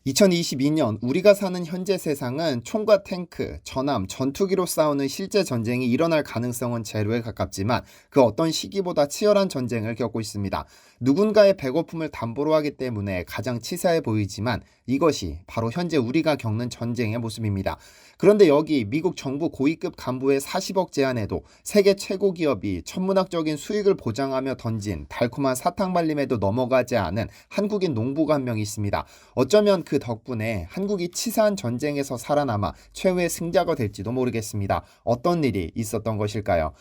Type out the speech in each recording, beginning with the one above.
2022년 우리가 사는 현재 세상은 총과 탱크, 전함, 전투기로 싸우는 실제 전쟁이 일어날 가능성은 제로에 가깝지만 그 어떤 시기보다 치열한 전쟁을 겪고 있습니다. 누군가의 배고픔을 담보로 하기 때문에 가장 치사해 보이지만 이것이 바로 현재 우리가 겪는 전쟁의 모습입니다. 그런데 여기 미국 정부 고위급 간부의 40억 제안에도 세계 최고 기업이 천문학적인 수익을 보장하며 던진 달콤한 사탕 발림에도 넘어가지 않은 한국인 농부가 한 명 있습니다. 어쩌면 그 덕분에 한국이 치사한 전쟁에서 살아남아 최후의 승자가 될지도 모르겠습니다. 어떤 일이 있었던 것일까요?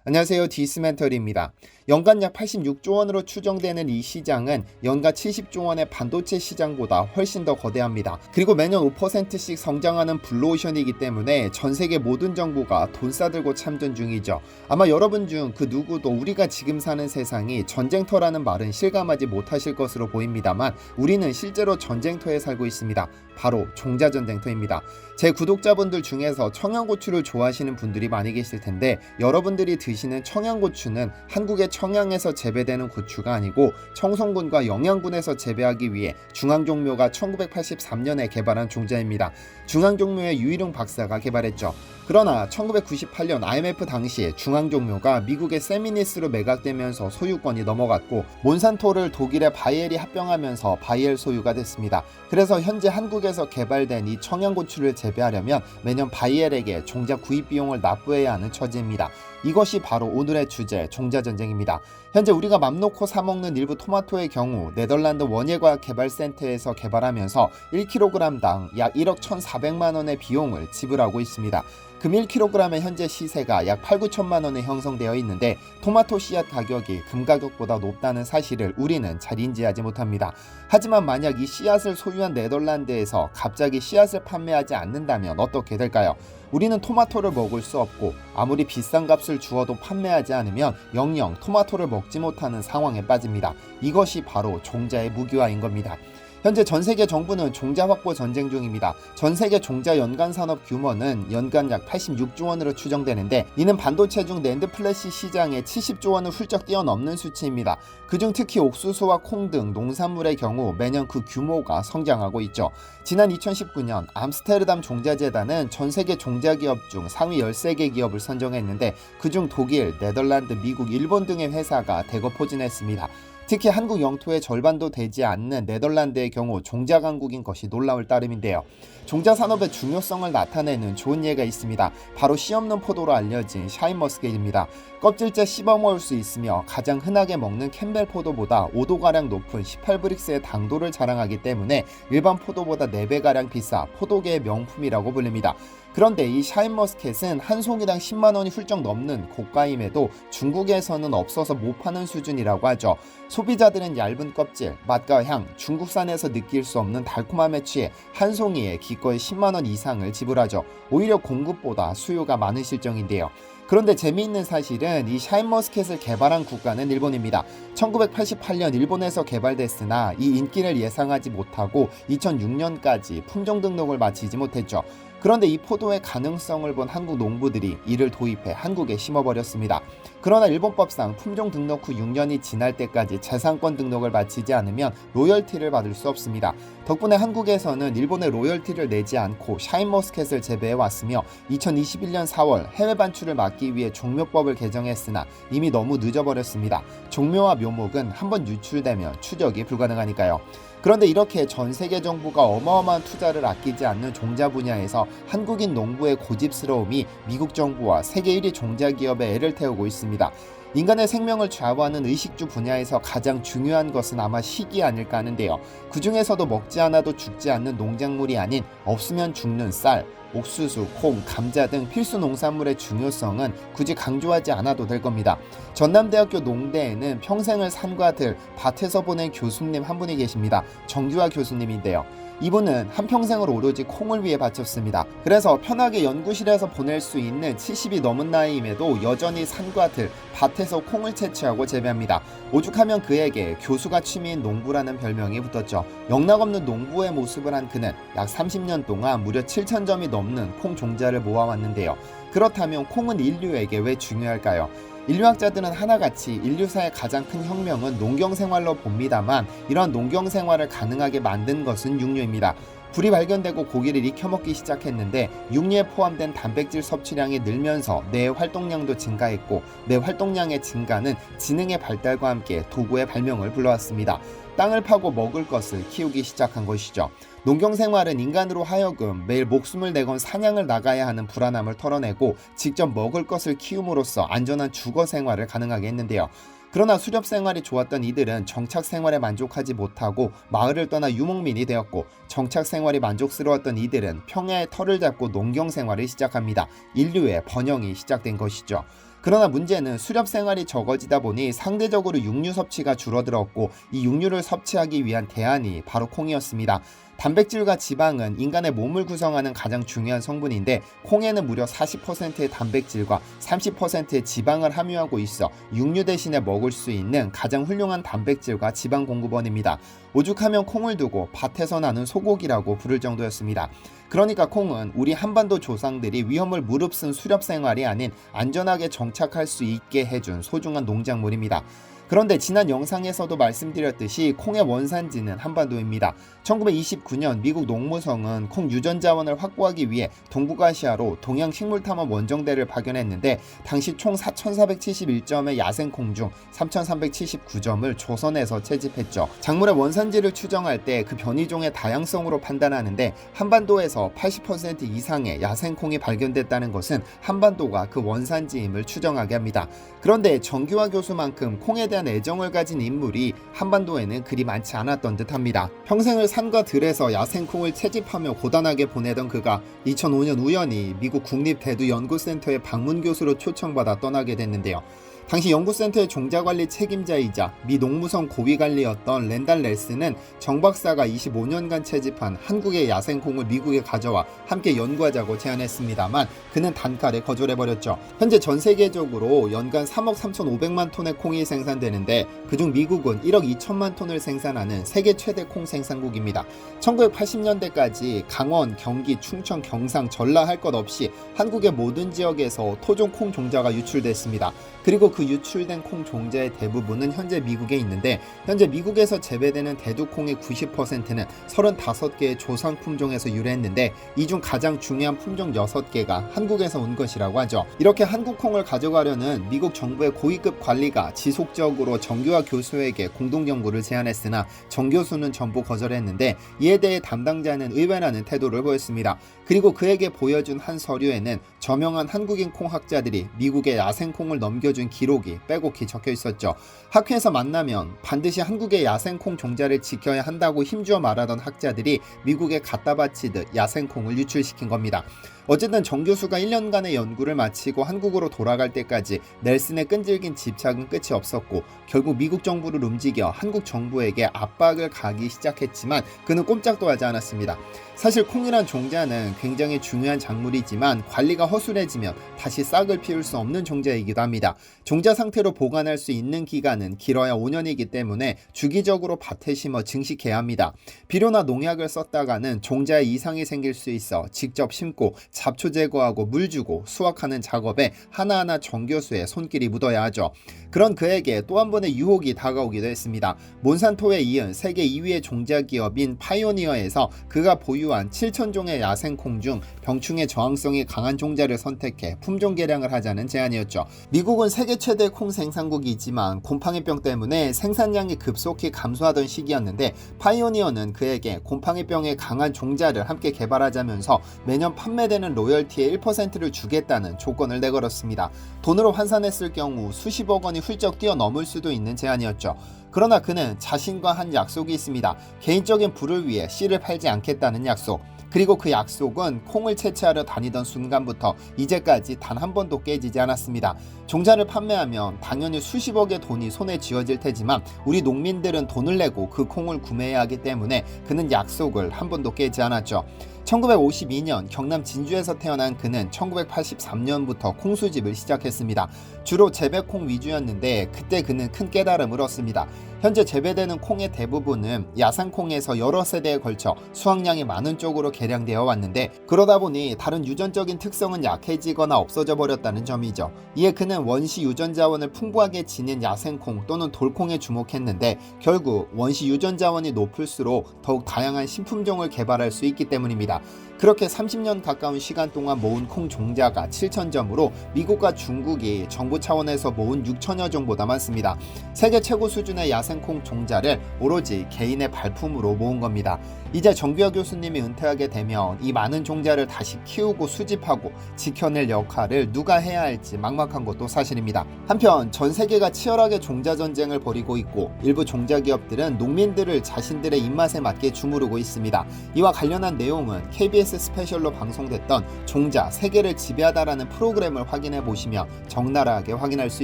안녕하세요. 디스멘터리입니다. 연간 약 86조 원으로 추정되는 이 시장은 연간 70조 원의 반도체 시장보다 훨씬 더 거대합니다. 그리고 매년 5%씩 성장하는 블루오션이기 때문에 전 세계 모든 정부가 돈 싸들고 참전 중이죠. 아마 여러분 중 그 누구도 우리가 지금 사는 세상이 전쟁터라는 말은 실감하지 못하실 것으로 보입니다만 우리는 실제로 전쟁터에 살고 있습니다. 바로 종자전쟁터입니다. 제 구독자분들 중에서 청양고추를 좋아하시는 분들이 많이 계실 텐데 여러분들이 드시는 청양고추는 한국의 청양에서 재배되는 고추가 아니고 청송군과 영양군에서 재배하기 위해 중앙종묘가 1983년에 개발한 종자입니다. 중앙종묘의 유일용 박사가 개발했죠. 그러나 1998년 IMF 당시에 중앙종묘가 미국의 세미니스로 매각되면서 소유권이 넘어갔고 몬산토를 독일의 바이엘이 합병하면서 바이엘 소유가 됐습니다. 그래서 현재 한국에서 개발된 이 청양고추를 재배하려면 매년 바이엘에게 종자 구입 비용을 납부해야 하는 처지입니다. 이것이 바로 오늘의 주제, 종자전쟁입니다. 현재 우리가 맘 놓고 사먹는 일부 토마토의 경우 네덜란드 원예과학개발센터에서 개발하면서 1kg당 약 1억 1,400만 원의 비용을 지불하고 있습니다. 금 1kg의 현재 시세가 약 8, 9천만 원에 형성되어 있는데 토마토 씨앗 가격이 금 가격보다 높다는 사실을 우리는 잘 인지하지 못합니다. 하지만 만약 이 씨앗을 소유한 네덜란드에서 갑자기 씨앗을 판매하지 않는다면 어떻게 될까요? 우리는 토마토를 먹을 수 없고 아무리 비싼 값을 주어도 판매하지 않으면 영영 토마토를 먹지 못하는 상황에 빠집니다. 이것이 바로 종자의 무기화인 겁니다. 현재 전세계 정부는 종자 확보 전쟁 중입니다. 전세계 종자 연간 산업 규모는 연간 약 86조 원으로 추정되는데 이는 반도체 중 낸드 플래시 시장의 70조 원을 훌쩍 뛰어넘는 수치입니다. 그중 특히 옥수수와 콩 등 농산물의 경우 매년 그 규모가 성장하고 있죠. 지난 2019년 암스테르담 종자재단은 전세계 종자기업 중 상위 13개 기업을 선정했는데 그중 독일, 네덜란드, 미국, 일본 등의 회사가 대거 포진했습니다. 특히 한국 영토의 절반도 되지 않는 네덜란드의 경우 종자 강국인 것이 놀라울 따름인데요. 종자 산업의 중요성을 나타내는 좋은 예가 있습니다. 바로 씨 없는 포도로 알려진 샤인머스켓입니다. 껍질째 씹어 먹을 수 있으며 가장 흔하게 먹는 캠벨 포도보다 5도가량 높은 18브릭스의 당도를 자랑하기 때문에 일반 포도보다 4배가량 비싸 포도계의 명품이라고 불립니다. 그런데 이 샤인머스켓은 한 송이당 10만 원이 훌쩍 넘는 고가임에도 중국에서는 없어서 못 파는 수준이라고 하죠. 소비자들은 얇은 껍질, 맛과 향, 중국산에서 느낄 수 없는 달콤함에 취해 한 송이에 기꺼이 10만 원 이상을 지불하죠. 오히려 공급보다 수요가 많은 실정인데요. 그런데 재미있는 사실은 이 샤인머스켓을 개발한 국가는 일본입니다. 1988년 일본에서 개발됐으나 이 인기를 예상하지 못하고 2006년까지 품종 등록을 마치지 못했죠. 그런데 이 포도의 가능성을 본 한국 농부들이 이를 도입해 한국에 심어버렸습니다. 그러나 일본법상 품종 등록 후 6년이 지날 때까지 재산권 등록을 마치지 않으면 로열티를 받을 수 없습니다. 덕분에 한국에서는 일본의 로열티를 내지 않고 샤인머스켓을 재배해왔으며 2021년 4월 해외 반출을 막기 위해 종묘법을 개정했으나 이미 너무 늦어버렸습니다. 종묘와 묘목은 한번 유출되면 추적이 불가능하니까요. 그런데 이렇게 전 세계 정부가 어마어마한 투자를 아끼지 않는 종자 분야에서 한국인 농부의 고집스러움이 미국 정부와 세계 1위 종자 기업에 애를 태우고 있습니다. 인간의 생명을 좌우하는 의식주 분야에서 가장 중요한 것은 아마 식이 아닐까 하는데요. 그 중에서도 먹지 않아도 죽지 않는 농작물이 아닌 없으면 죽는 쌀, 옥수수, 콩, 감자 등 필수 농산물의 중요성은 굳이 강조하지 않아도 될 겁니다. 전남대학교 농대에는 평생을 산과 들, 밭에서 보낸 교수님 한 분이 계십니다. 정규하 교수님인데요. 이분은 한평생을 오로지 콩을 위해 바쳤습니다. 그래서 편하게 연구실에서 보낼 수 있는 70이 넘은 나이임에도 여전히 산과 들, 밭에서 콩을 채취하고 재배합니다. 오죽하면 그에게 교수가 취미인 농부라는 별명이 붙었죠. 영락없는 농부의 모습을 한 그는 약 30년 동안 무려 7,000점이 넘는 콩 종자를 모아왔는데요. 그렇다면 콩은 인류에게 왜 중요할까요? 인류학자들은 하나같이 인류사의 가장 큰 혁명은 농경생활로 봅니다만 이러한 농경생활을 가능하게 만든 것은 육류입니다. 불이 발견되고 고기를 익혀먹기 시작했는데 육류에 포함된 단백질 섭취량이 늘면서 뇌의 활동량도 증가했고 뇌 활동량의 증가는 지능의 발달과 함께 도구의 발명을 불러왔습니다. 땅을 파고 먹을 것을 키우기 시작한 것이죠. 농경생활은 인간으로 하여금 매일 목숨을 내건 사냥을 나가야 하는 불안함을 털어내고 직접 먹을 것을 키움으로써 안전한 주거 생활을 가능하게 했는데요. 그러나 수렵 생활이 좋았던 이들은 정착 생활에 만족하지 못하고 마을을 떠나 유목민이 되었고 정착 생활이 만족스러웠던 이들은 평야의 털을 잡고 농경 생활을 시작합니다. 인류의 번영이 시작된 것이죠. 그러나 문제는 수렵 생활이 적어지다 보니 상대적으로 육류 섭취가 줄어들었고 이 육류를 섭취하기 위한 대안이 바로 콩이었습니다. 단백질과 지방은 인간의 몸을 구성하는 가장 중요한 성분인데 콩에는 무려 40%의 단백질과 30%의 지방을 함유하고 있어 육류 대신에 먹을 수 있는 가장 훌륭한 단백질과 지방 공급원입니다. 오죽하면 콩을 두고 밭에서 나는 소고기라고 부를 정도였습니다. 그러니까 콩은 우리 한반도 조상들이 위험을 무릅쓴 수렵 생활이 아닌 안전하게 정착할 수 있게 해준 소중한 농작물입니다. 그런데 지난 영상에서도 말씀드렸듯이 콩의 원산지는 한반도입니다. 1929년 미국 농무성은 콩 유전 자원을 확보하기 위해 동북아시아로 동양 식물탐험 원정대를 파견했는데 당시 총 4,471점의 야생콩 중 3,379점을 조선에서 채집했죠. 작물의 원산지를 추정할 때 그 변이종의 다양성으로 판단하는데 한반도에서 80% 이상의 야생콩이 발견됐다는 것은 한반도가 그 원산지임을 추정하게 합니다. 그런데 정규화 교수만큼 콩에 대한 애정을 가진 인물이 한반도에는 그리 많지 않았던 듯합니다. 평생을 산과 들에서 야생콩을 채집하며 고단하게 보내던 그가 2005년 우연히 미국 국립대두연구센터의 방문 교수로 초청받아 떠나게 됐는데요. 당시 연구센터의 종자관리 책임자이자 미 농무성 고위관리였던 랜달 렐스는 정 박사가 25년간 채집한 한국의 야생콩을 미국에 가져와 함께 연구하자고 제안했습니다만 그는 단칼에 거절해버렸죠. 현재 전 세계적으로 연간 3억 3,500만 톤의 콩이 생산되는데 그중 미국은 1억 2천만 톤을 생산하는 세계 최대 콩 생산국입니다. 1980년대까지 강원, 경기, 충청, 경상, 전라 할 것 없이 한국의 모든 지역에서 토종 콩 종자가 유출됐습니다. 그리고 그 유출된 콩 종자의 대부분은 현재 미국에 있는데 현재 미국에서 재배되는 대두콩의 90%는 35개의 조상 품종에서 유래했는데 이 중 가장 중요한 품종 6개가 한국에서 온 것이라고 하죠. 이렇게 한국 콩을 가져가려는 미국 정부의 고위급 관리가 지속적으로 정규화 교수에게 공동연구를 제안했으나 정 교수는 전부 거절했는데 이에 대해 담당자는 의외라는 태도를 보였습니다. 그리고 그에게 보여준 한 서류에는 저명한 한국인 콩학자들이 미국에 야생콩을 넘겨준 기록이 빼곡히 적혀 있었죠. 학회에서 만나면 반드시 한국의 야생콩 종자를 지켜야 한다고 힘주어 말하던 학자들이 미국에 갖다 바치듯 야생콩을 유출시킨 겁니다. 어쨌든 정 교수가 1년간의 연구를 마치고 한국으로 돌아갈 때까지 넬슨의 끈질긴 집착은 끝이 없었고 결국 미국 정부를 움직여 한국 정부에게 압박을 가기 시작했지만 그는 꼼짝도 하지 않았습니다. 사실 콩이란 종자는 굉장히 중요한 작물이지만 관리가 허술해지면 다시 싹을 피울 수 없는 종자이기도 합니다. 종자 상태로 보관할 수 있는 기간은 길어야 5년이기 때문에 주기적으로 밭에 심어 증식해야 합니다. 비료나 농약을 썼다가는 종자에 이상이 생길 수 있어 직접 심고 잡초 제거하고 물 주고 수확하는 작업에 하나하나 정 교수의 손길이 묻어야 하죠. 그런 그에게 또 한 번의 유혹이 다가오기도 했습니다. 몬산토에 이은 세계 2위의 종자 기업인 파이오니어에서 그가 보유한 7,000종의 야생콩 중 병충해 저항성이 강한 종자를 선택해 품종 개량을 하자는 제안이었죠. 미국은 세계 최대 콩 생산국이지만 곰팡이병 때문에 생산량이 급속히 감소하던 시기였는데 파이오니어는 그에게 곰팡이병에 강한 종자를 함께 개발하자면서 매년 판매되는 로열티의 1%를 주겠다는 조건을 내걸었습니다. 돈으로 환산했을 경우 수십억 원이 훌쩍 뛰어넘을 수도 있는 제안이었죠. 그러나 그는 자신과 한 약속이 있습니다. 개인적인 부를 위해 씨를 팔지 않겠다는 약속. 그리고 그 약속은 콩을 채취하러 다니던 순간부터 이제까지 단 한 번도 깨지지 않았습니다. 종자를 판매하면 당연히 수십억의 돈이 손에 쥐어질 테지만 우리 농민들은 돈을 내고 그 콩을 구매해야 하기 때문에 그는 약속을 한 번도 깨지 않았죠. 1952년 경남 진주에서 태어난 그는 1983년부터 콩수집을 시작했습니다. 주로 재배콩 위주였는데 그때 그는 큰 깨달음을 얻습니다. 현재 재배되는 콩의 대부분은 야산콩에서 여러 세대에 걸쳐 수확량이 많은 쪽으로 개량되어 왔는데, 그러다 보니 다른 유전적인 특성은 약해지거나 없어져 버렸다는 점이죠. 이에 그는 원시 유전 자원을 풍부하게 지닌 야생콩 또는 돌콩에 주목했는데, 결국 원시 유전 자원이 높을수록 더욱 다양한 신품종을 개발할 수 있기 때문입니다. 그렇게 30년 가까운 시간 동안 모은 콩 종자가 7,000점으로 미국과 중국이 정부 차원에서 모은 6,000여 종보다 많습니다. 세계 최고 수준의 야생콩 종자를 오로지 개인의 발품으로 모은 겁니다. 이제 정규하 교수님이 은퇴하게 되면 이 많은 종자를 다시 키우고 수집하고 지켜낼 역할을 누가 해야 할지 막막한 것도 사실입니다. 한편 전 세계가 치열하게 종자 전쟁을 벌이고 있고, 일부 종자 기업들은 농민들을 자신들의 입맛에 맞게 주무르고 있습니다. 이와 관련한 내용은 KBS 스페셜로 방송됐던 종자 세계를 지배하다라는 프로그램을 확인해 보시면 적나라하게 확인할 수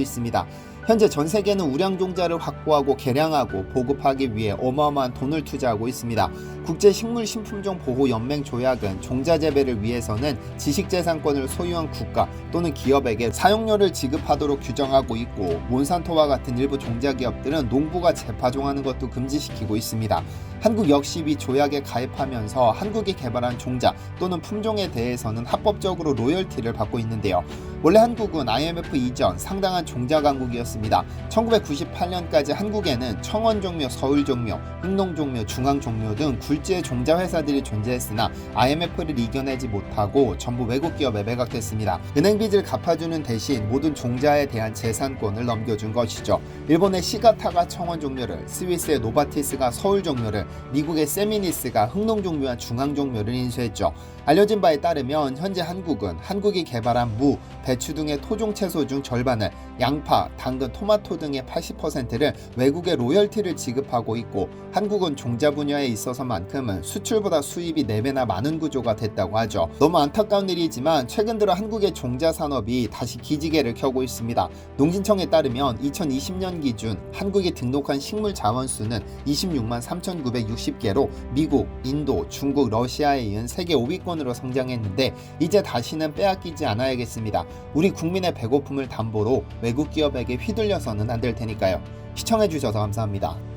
있습니다. 현재 전 세계는 우량 종자를 확보하고 개량하고 보급하기 위해 어마어마한 돈을 투자하고 있습니다. 국제식물신품종보호연맹 조약은 종자 재배를 위해서는 지식재산권을 소유한 국가 또는 기업에게 사용료를 지급하도록 규정하고 있고, 몬산토와 같은 일부 종자 기업들은 농부가 재파종하는 것도 금지시키고 있습니다. 한국 역시 이 조약에 가입하면서 한국이 개발한 종자 또는 품종에 대해서는 합법적으로 로열티를 받고 있는데요. 원래 한국은 IMF 이전 상당한 종자 강국이었습니다. 1998년까지 한국에는 청원종묘, 서울종묘, 흥농종묘, 중앙종묘 등 굴지의 종자 회사들이 존재했으나 IMF를 이겨내지 못하고 전부 외국 기업에 매각됐습니다. 은행 빚을 갚아주는 대신 모든 종자에 대한 재산권을 넘겨준 것이죠. 일본의 시가타가 청원종묘를, 스위스의 노바티스가 서울종묘를, 미국의 세미니스가 흥농종묘와 중앙종묘를 인수했죠. 알려진 바에 따르면 현재 한국은 한국이 개발한 무, 배추 등의 토종 채소 중 절반을, 양파, 당근, 토마토 등의 80%를 외국에 로열티를 지급하고 있고, 한국은 종자 분야에 있어서만큼은 수출보다 수입이 4배나 많은 구조가 됐다고 하죠. 너무 안타까운 일이지만 최근 들어 한국의 종자 산업이 다시 기지개를 켜고 있습니다. 농진청에 따르면 2020년 기준 한국이 등록한 식물 자원 수는 26만 3,960개로 미국, 인도, 중국, 러시아에 이은 세계 5위권으로 성장했는데, 이제 다시는 빼앗기지 않아야겠습니다. 우리 국민의 배고픔을 담보로 외국 기업에게 휘둘려서는 안 될 테니까요. 시청해주셔서 감사합니다.